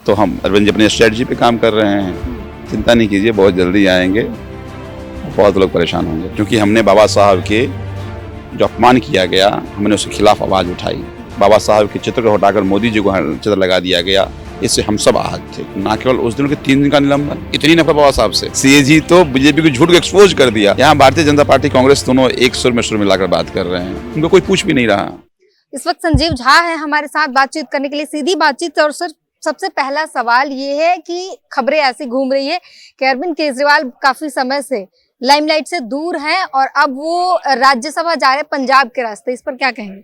तो हम अरविंद जी अपनी स्ट्रेटजी पे काम कर रहे हैं, चिंता नहीं कीजिए, बहुत जल्दी आएंगे। बहुत लोग परेशान होंगे क्योंकि हमने बाबा साहब के जो अपमान किया गया, हमने उसके खिलाफ आवाज़ उठाई। बाबा साहब के चित्र को हटाकर मोदी जी को चित्र लगा दिया गया, इससे हम सब आहत थे। ना केवल उस दिन के 3 दिन का निलंबन, इतनी नफरत बाबा साहब से। सीएजी तो बीजेपी को झूठ को एक्सपोज कर दिया। यहाँ भारतीय जनता पार्टी कांग्रेस दोनों एक सुर मिलाकर बात कर रहे हैं, उनको कोई पूछ भी नहीं रहा। इस वक्त संजीव झा है हमारे साथ बातचीत करने के लिए, सीधी बातचीत। और सर, सबसे पहला सवाल ये है कि खबरें ऐसी घूम रही है कि अरविंद केजरीवाल काफी समय से लाइमलाइट से दूर हैं और अब वो राज्यसभा जा रहे हैं पंजाब के रास्ते, इस पर क्या कहेंगे?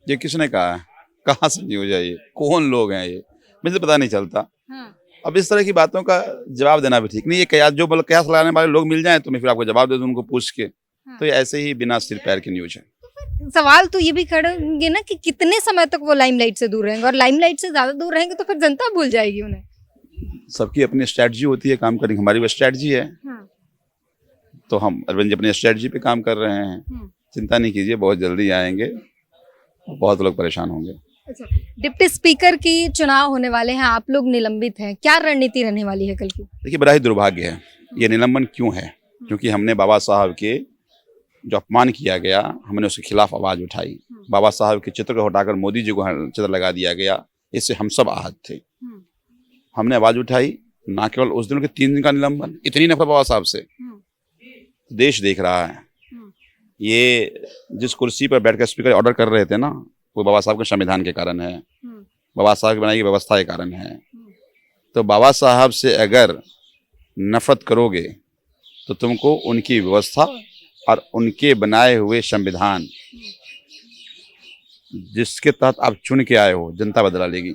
ये किसने कहा है? कहाँ से न्यूज है ये? कौन लोग हैं ये? मुझे पता नहीं चलता। अब इस तरह की बातों का जवाब देना भी ठीक नहीं। ये कयास जो कयास लगाने वाले लोग मिल जाएं तो मैं फिर आपको जवाब दे दूं उनको पूछ के, तो ये ऐसे ही बिना सिर पैर की न्यूज है। सवाल तो ये भी खड़े होंगे ना कि कितने समय तक वो लाइमलाइट से दूर रहेंगे, और लाइमलाइट से ज्यादा दूर रहेंगे तो फिर जनता भूल जाएगी उन्हें। सबकी अपनी स्ट्रेटजी होती है काम करने की, हमारी वो स्ट्रेटजी है। तो हम अरविंद जी अपनी स्ट्रेटजी पे काम कर रहे हैं, चिंता नहीं कीजिए, बहुत जल्दी आएंगे। बहुत लोग परेशान होंगे। अच्छा, डिप्टी स्पीकर की चुनाव होने वाले हैं, आप लोग निलंबित हैं, क्या रणनीति रहने वाली है कल की? देखिए, बड़ा ही दुर्भाग्य है। ये निलंबन क्यों है? क्योंकि हमने बाबा साहब के जो अपमान किया गया, हमने उसके खिलाफ आवाज उठाई। बाबा साहब के चित्र को हटाकर मोदी जी को चित्र लगा दिया गया, इससे हम सब आहत थे। हमने आवाज उठाई। ना केवल उस दिन के 3 दिन का निलंबन, इतनी नफरत बाबा साहब से देश देख रहा है। ये जिस कुर्सी पर बैठकर स्पीकर ऑर्डर कर रहे थे ना, वो बाबा साहब के संविधान के कारण है, बाबा साहब की बनाई गई व्यवस्था के कारण है। तो बाबा साहब से अगर नफरत करोगे तो तुमको उनकी व्यवस्था और उनके बनाए हुए संविधान जिसके तहत आप चुन के आए हो, जनता बदला लेगी।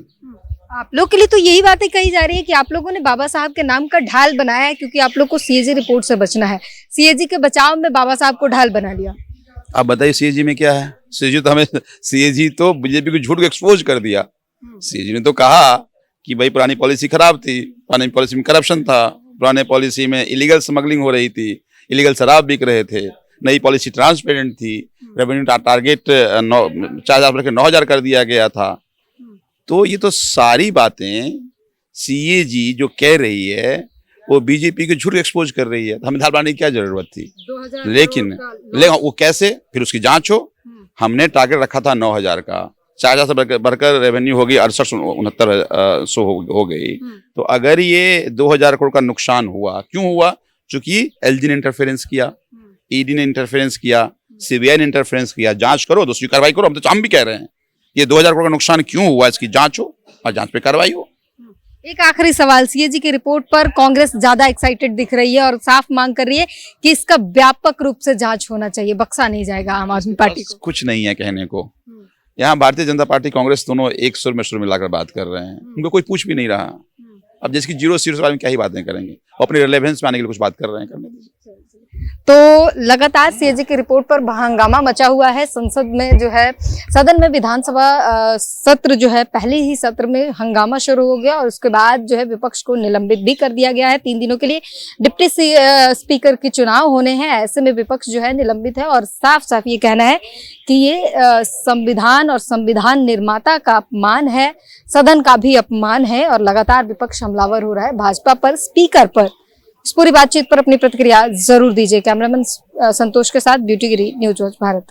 आप लोग के लिए तो यही बातें कही जा रही है कि आप लोगों ने बाबा साहब के नाम का ढाल बनाया है क्योंकि आप लोग को सीएजी रिपोर्ट से बचना है। सीएजी के बचाव में बाबा साहब को ढाल बना लिया। आप बताइए सीएजी में क्या है? सीएजी तो बीजेपी को झूठ को एक्सपोज कर दिया। सीएजी ने तो कहा कि भाई पुरानी पॉलिसी खराब थी, पुरानी पॉलिसी में करप्शन था, पुराने पॉलिसी में इलीगल स्मगलिंग हो रही थी, इलीगल शराब बिक रहे थे, नई पॉलिसी ट्रांसपेरेंट थी, रेवेन्यू टारगेट 4,000 के 9,000 कर दिया गया था। तो ये तो सारी बातें सीएजी जो कह रही है वो बीजेपी को झूठ एक्सपोज कर रही है। हमें ढाल बनाने की क्या जरूरत थी? लेकिन वो कैसे? फिर उसकी जांच हो। हमने टारगेट रखा था 9,000 का, 4,000 से बढ़कर रेवेन्यू हो गई 68-69 हो गई। तो अगर ये 2,000 करोड़ का नुकसान हुआ, क्यों हुआ? चूंकि एलजी ने इंटरफेरेंस किया, ईडी ने इंटरफेरेंस किया, सीबीआई ने इंटरफेरेंस किया। जांच करो, दूसरी कार्रवाई करो। हम भी कह रहे हैं ये 2,000 करोड़ का नुकसान क्यों हुआ, इसकी जांच हो और जांच पे कार्रवाई हो। एक आखिरी सवाल, सीएजी की रिपोर्ट पर कांग्रेस ज्यादा एक्साइटेड दिख रही है और साफ मांग कर रही है कि इसका व्यापक रूप से जांच होना चाहिए, बख्शा नहीं जाएगा आम आदमी पार्टी को। कुछ नहीं है कहने को। यहाँ भारतीय जनता पार्टी कांग्रेस दोनों एक सुर मिलाकर बात कर रहे हैं, उनको कोई पूछ भी नहीं रहा। अब जिसकी 0 सीट के बारे में क्या ही बातें करेंगे, अपने रिलेवेंस में आने के लिए कुछ बात कर रहे हैं, करने दीजिए। तो लगातार सीएजी की रिपोर्ट पर हंगामा मचा हुआ है संसद में, जो है सदन में विधानसभा सत्र जो है पहले ही सत्र में हंगामा शुरू हो गया और उसके बाद जो है विपक्ष को निलंबित भी कर दिया गया है 3 दिनों के लिए। डिप्टी स्पीकर की चुनाव होने हैं, ऐसे में विपक्ष जो है निलंबित है और साफ साफ ये कहना है कि ये संविधान और संविधान निर्माता का अपमान है, सदन का भी अपमान है और लगातार विपक्ष हमलावर हो रहा है भाजपा पर, स्पीकर पर। इस पूरी बातचीत पर अपनी प्रतिक्रिया जरूर दीजिए। कैमरामैन संतोष के साथ ब्यूटी गिरी, न्यूज वॉच भारत।